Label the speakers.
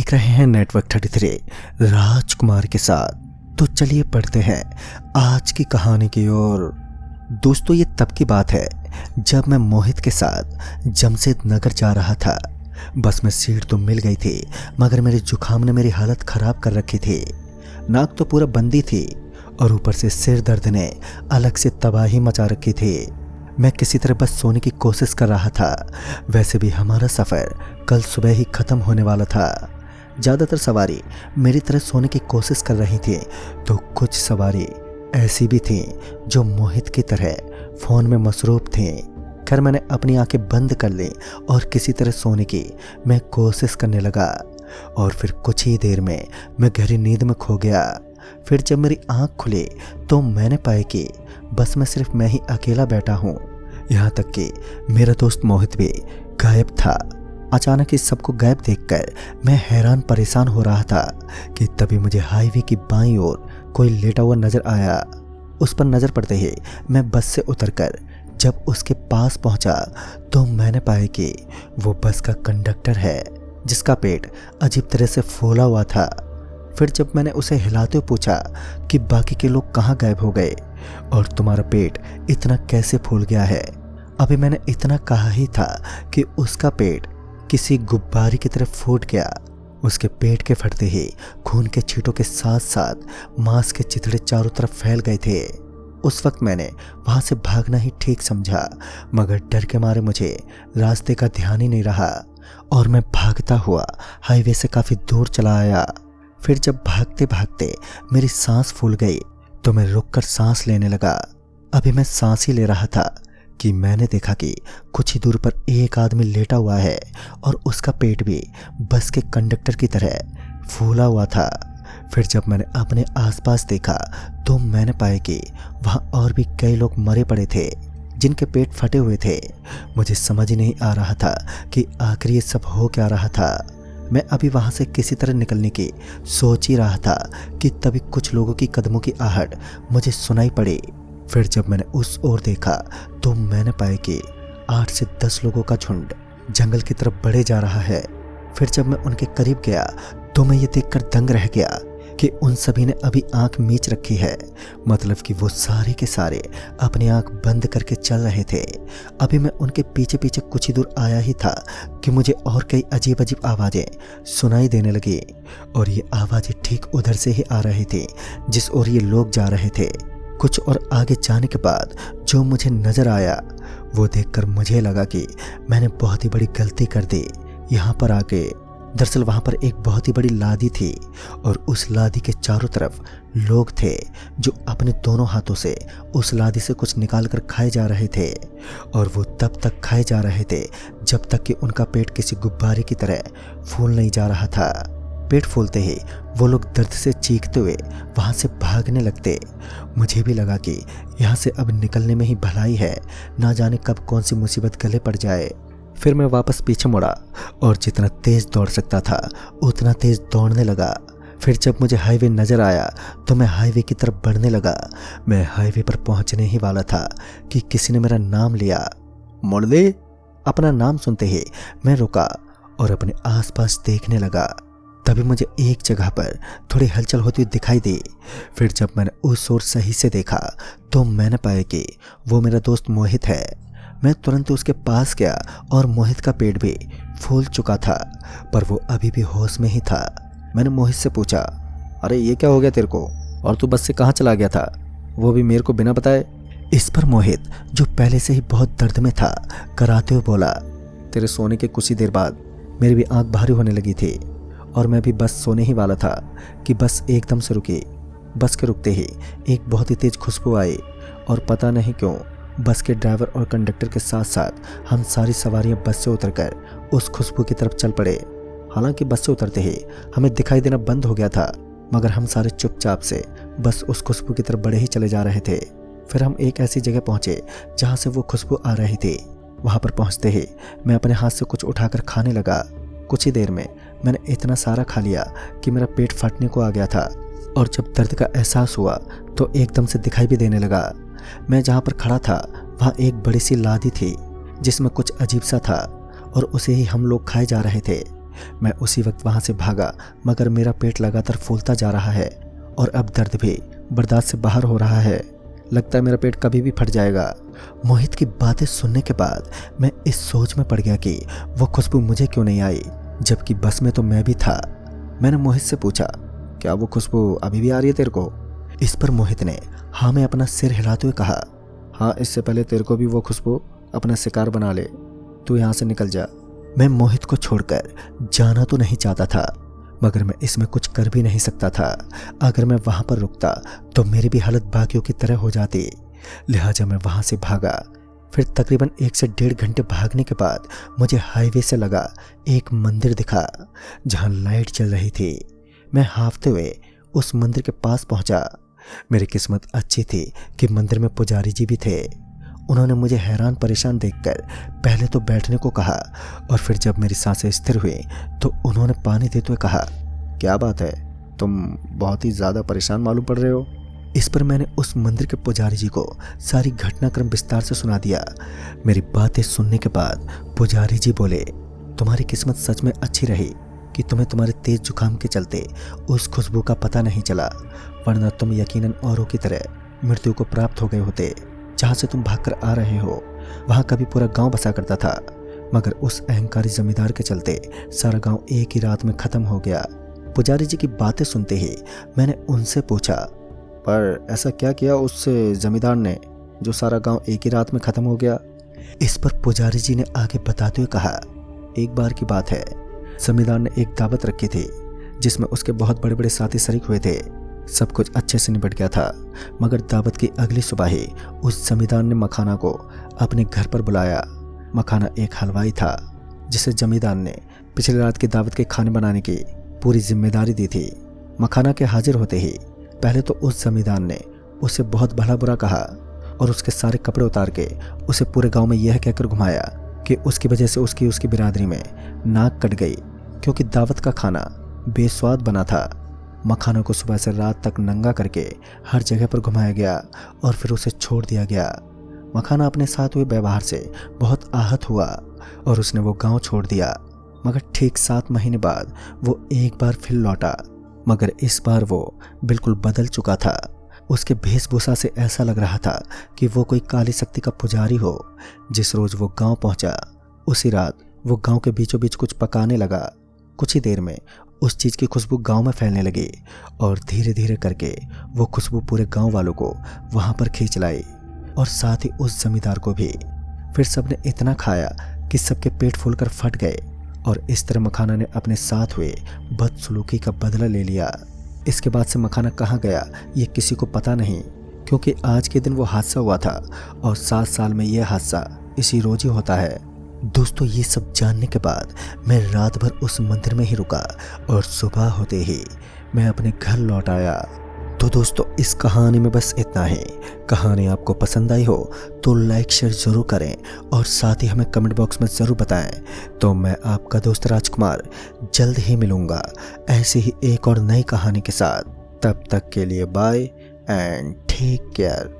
Speaker 1: देख रहे हैं नेटवर्क 33 राजकुमार के साथ। तो चलिए पढ़ते हैं आज की कहानी की ओर। दोस्तों, ये तब की बात है जब मैं मोहित के साथ जमशेद नगर जा रहा था। बस में सीट तो मिल गई थी, मगर मेरे जुकाम ने मेरी हालत खराब कर रखी थी। नाक तो पूरा बंदी थी और ऊपर से सिर दर्द ने अलग से तबाही मचा रखी थी। मैं किसी तरह बस सोने की कोशिश कर रहा था। वैसे भी हमारा सफ़र कल सुबह ही ख़त्म होने वाला था। ज़्यादातर सवारी मेरी तरह सोने की कोशिश कर रही थी, तो कुछ सवारी ऐसी भी थी जो मोहित की तरह फ़ोन में मसरूफ़ थी। खैर, मैंने अपनी आंखें बंद कर ली और किसी तरह सोने की मैं कोशिश करने लगा और फिर कुछ ही देर में मैं गहरी नींद में खो गया। फिर जब मेरी आंख खुली तो मैंने पाया कि बस में सिर्फ मैं ही अकेला बैठा हूँ। यहाँ तक कि मेरा दोस्त मोहित भी गायब था। अचानक इस सबको गायब देखकर मैं हैरान परेशान हो रहा था कि तभी मुझे हाईवे की बाईं ओर कोई लेटा हुआ नजर आया। उस पर नज़र पड़ते ही मैं बस से उतरकर जब उसके पास पहुंचा तो मैंने पाया कि वो बस का कंडक्टर है, जिसका पेट अजीब तरह से फूला हुआ था। फिर जब मैंने उसे हिलाते हुए पूछा कि बाकी के लोग कहाँ गायब हो गए और तुम्हारा पेट इतना कैसे फूल गया है, अभी मैंने इतना कहा ही था कि उसका पेट किसी गुब्बारे की तरह फूट गया। उसके पेट के फटते ही खून के छींटों के साथ साथ मांस के चिथड़े चारों तरफ फैल गए थे। उस वक्त मैंने वहां से भागना ही ठीक समझा, मगर डर के मारे मुझे रास्ते का ध्यान ही नहीं रहा और मैं भागता हुआ हाईवे से काफ़ी दूर चला आया। फिर जब भागते भागते मेरी सांस फूल गई तो मैं रुककर सांस लेने लगा। अभी मैं सांस ही ले रहा था कि मैंने देखा कि कुछ ही दूर पर एक आदमी लेटा हुआ है और उसका पेट भी बस के कंडक्टर की तरह फूला हुआ था। फिर जब मैंने अपने आसपास देखा तो मैंने पाया कि वहाँ और भी कई लोग मरे पड़े थे जिनके पेट फटे हुए थे। मुझे समझ ही नहीं आ रहा था कि आखिर ये सब हो क्या रहा था। मैं अभी वहाँ से किसी तरह निकलने की सोच ही रहा था कि तभी कुछ लोगों की कदमों की आहट मुझे सुनाई पड़ी। फिर जब मैंने उस ओर देखा तो मैंने पाया कि 8 से 10 लोगों का झुंड जंगल की तरफ बढ़े जा रहा है। फिर जब मैं उनके करीब गया तो मैं ये देखकर दंग रह गया कि उन सभी ने अभी आंख मीच रखी है। मतलब कि वो सारे के सारे अपनी आंख बंद करके चल रहे थे। अभी मैं उनके पीछे पीछे कुछ ही दूर आया ही था कि मुझे और कई अजीब अजीब आवाज़ें सुनाई देने लगी और ये आवाज़ें ठीक उधर से ही आ रही थी जिस ओर ये लोग जा रहे थे। कुछ और आगे जाने के बाद जो मुझे नज़र आया वो देखकर मुझे लगा कि मैंने बहुत ही बड़ी गलती कर दी यहाँ पर आके। दरअसल वहाँ पर एक बहुत ही बड़ी लादी थी और उस लादी के चारों तरफ लोग थे जो अपने दोनों हाथों से उस लादी से कुछ निकाल कर खाए जा रहे थे और वो तब तक खाए जा रहे थे जब तक कि उनका पेट किसी गुब्बारे की तरह फूल नहीं जा रहा था। पेट फूलते ही वो लोग दर्द से चीखते हुए वहाँ से भागने लगते। मुझे भी लगा कि यहाँ से अब निकलने में ही भलाई है, ना जाने कब कौन सी मुसीबत गले पड़ जाए। फिर मैं वापस पीछे मुड़ा और जितना तेज़ दौड़ सकता था उतना तेज़ दौड़ने लगा। फिर जब मुझे हाईवे नज़र आया तो मैं हाईवे की तरफ बढ़ने लगा। मैं हाईवे पर पहुँचने ही वाला था कि किसी ने मेरा नाम लिया। मुड़ दे। अपना नाम सुनते ही मैं रुका और अपने आसपास देखने लगा। तभी मुझे एक जगह पर थोड़ी हलचल होती हुई दिखाई दी। फिर जब मैंने उस ओर सही से देखा तो मैंने पाया कि वो मेरा दोस्त मोहित है। मैं तुरंत उसके पास गया और मोहित का पेट भी फूल चुका था पर वो अभी भी होश में ही था। मैंने मोहित से पूछा, अरे ये क्या हो गया तेरे को, और तू बस से कहाँ चला गया था, वो भी मेरे को बिना बताए। इस पर मोहित, जो पहले से ही बहुत दर्द में था, कराते हुए बोला, तेरे सोने के कुछ ही देर बाद मेरी भी आँख भारी होने लगी थी और मैं भी बस सोने ही वाला था कि बस एकदम से रुकी। बस के रुकते ही एक बहुत ही तेज़ खुशबू आई और पता नहीं क्यों बस के ड्राइवर और कंडक्टर के साथ साथ हम सारी सवारियां बस से उतरकर उस खुशबू की तरफ चल पड़े। हालांकि बस से उतरते ही हमें दिखाई देना बंद हो गया था, मगर हम सारे चुपचाप से बस उस खुशबू की तरफ बढ़े ही चले जा रहे थे। फिर हम एक ऐसी जगह पहुंचे जहां से वो खुशबू आ रही थी। वहां पर पहुंचते ही मैं अपने हाथ से कुछ उठाकर खाने लगा। कुछ ही देर में मैंने इतना सारा खा लिया कि मेरा पेट फटने को आ गया था और जब दर्द का एहसास हुआ तो एकदम से दिखाई भी देने लगा। मैं जहाँ पर खड़ा था वहाँ एक बड़ी सी लादी थी जिसमें कुछ अजीब सा था और उसे ही हम लोग खाए जा रहे थे। मैं उसी वक्त वहाँ से भागा, मगर मेरा पेट लगातार फूलता जा रहा है और अब दर्द भी बर्दाश्त से बाहर हो रहा है। लगता है मेरा पेट कभी भी फट जाएगा। मोहित की बातें सुनने के बाद मैं इस सोच में पड़ गया कि वो खुशबू मुझे क्यों नहीं आई, जबकि बस में तो मैं भी था। मैंने मोहित से पूछा, क्या वो खुशबू अभी भी आ रही है तेरे को? इस पर मोहित ने हाँ में अपना सिर हिलाते हुए कहा, हाँ, इससे पहले तेरे को भी वो खुशबू अपना शिकार बना ले। तू यहाँ से निकल जा। मैं मोहित को छोड़कर जाना तो नहीं चाहता था, मगर मैं इसमें कुछ कर भी नहीं सकता था। अगर मैं वहाँ पर रुकता तो मेरी भी हालत बाकियों की तरह हो जाती। लिहाजा मैं वहाँ से भागा। फिर तकरीबन 1 से 1.5 घंटे भागने के बाद मुझे हाईवे से लगा एक मंदिर दिखा जहाँ लाइट जल रही थी। मैं हाँफते हुए उस मंदिर के पास पहुँचा। मेरी किस्मत अच्छी थी कि मंदिर में पुजारी जी भी थे। उन्होंने मुझे हैरान परेशान देखकर पहले तो बैठने को कहा और फिर जब मेरी सांसें स्थिर हुई तो उन्होंने पानी देते हुए कहा, क्या बात है, तुम बहुत ही ज़्यादा परेशान मालूम पड़ रहे हो। इस पर मैंने उस मंदिर के पुजारी जी को सारी घटनाक्रम विस्तार से सुना दिया। मेरी बातें सुनने के बाद पुजारी जी बोले, तुम्हारी किस्मत सच में अच्छी रही कि तुम्हें तुम्हारे तेज जुकाम के चलते उस खुशबू का पता नहीं चला, वरना तुम यकीनन औरों की तरह मृत्यु को प्राप्त हो गए होते। जहाँ से तुम भागकर आ रहे हो वहाँ कभी पूरा गांव बसा करता था, मगर उस अहंकारी जमींदार के चलते सारा गांव एक ही रात में खत्म हो गया। पुजारी जी की बातें सुनते ही मैंने उनसे पूछा, पर ऐसा क्या किया उस जमींदार ने जो सारा गांव एक ही रात में खत्म हो गया? इस पर पुजारी जी ने आगे बताते हुए कहा, एक बार की बात है, जमींदार ने एक दावत रखी थी जिसमें उसके बहुत बड़े बड़े साथी शरीक हुए थे। सब कुछ अच्छे से निपट गया था, मगर दावत की अगली सुबह ही उस जमींदार ने मखाना को अपने घर पर बुलाया। मखाना एक हलवाई था जिसे जमींदार ने पिछली रात की दावत के खाने बनाने की पूरी जिम्मेदारी दी थी। मखाना के हाजिर होते ही पहले तो उस जमींदार ने उसे बहुत भला बुरा कहा और उसके सारे कपड़े उतार के उसे पूरे गांव में यह कहकर घुमाया कि उसकी वजह से उसकी बिरादरी में नाक कट गई, क्योंकि दावत का खाना बेस्वाद बना था। मखाना को सुबह से रात तक नंगा करके हर जगह पर घुमाया गया और फिर उसे छोड़ दिया गया। मखाना अपने साथ हुए व्यवहार से बहुत आहत हुआ और उसने वो गांव छोड़ दिया। मगर ठीक 7 महीने बाद वो एक बार फिर लौटा, मगर इस बार वो बिल्कुल बदल चुका था। उसके वेशभूषा से ऐसा लग रहा था कि वो कोई काली शक्ति का पुजारी हो। जिस रोज वो गांव पहुंचा उसी रात वो गांव के बीचों बीच कुछ पकाने लगा। कुछ ही देर में उस चीज़ की खुशबू गांव में फैलने लगी और धीरे धीरे करके वो खुशबू पूरे गांव वालों को वहां पर खींच लाई और साथ ही उस जमींदार को भी। फिर सबने इतना खाया कि सबके पेट फूलकर फट गए और इस तरह मखाना ने अपने साथ हुए बदसलूकी का बदला ले लिया। इसके बाद से मखाना कहाँ गया ये किसी को पता नहीं, क्योंकि आज के दिन वो हादसा हुआ था और 7 साल में यह हादसा इसी रोज ही होता है। दोस्तों, ये सब जानने के बाद मैं रात भर उस मंदिर में ही रुका और सुबह होते ही मैं अपने घर लौट आया। तो दोस्तों, इस कहानी में बस इतना ही। कहानी आपको पसंद आई हो तो लाइक शेयर ज़रूर करें और साथ ही हमें कमेंट बॉक्स में ज़रूर बताएं। तो मैं आपका दोस्त राजकुमार जल्द ही मिलूँगा ऐसे ही एक और नई कहानी के साथ। तब तक के लिए बाय एंड टेक केयर।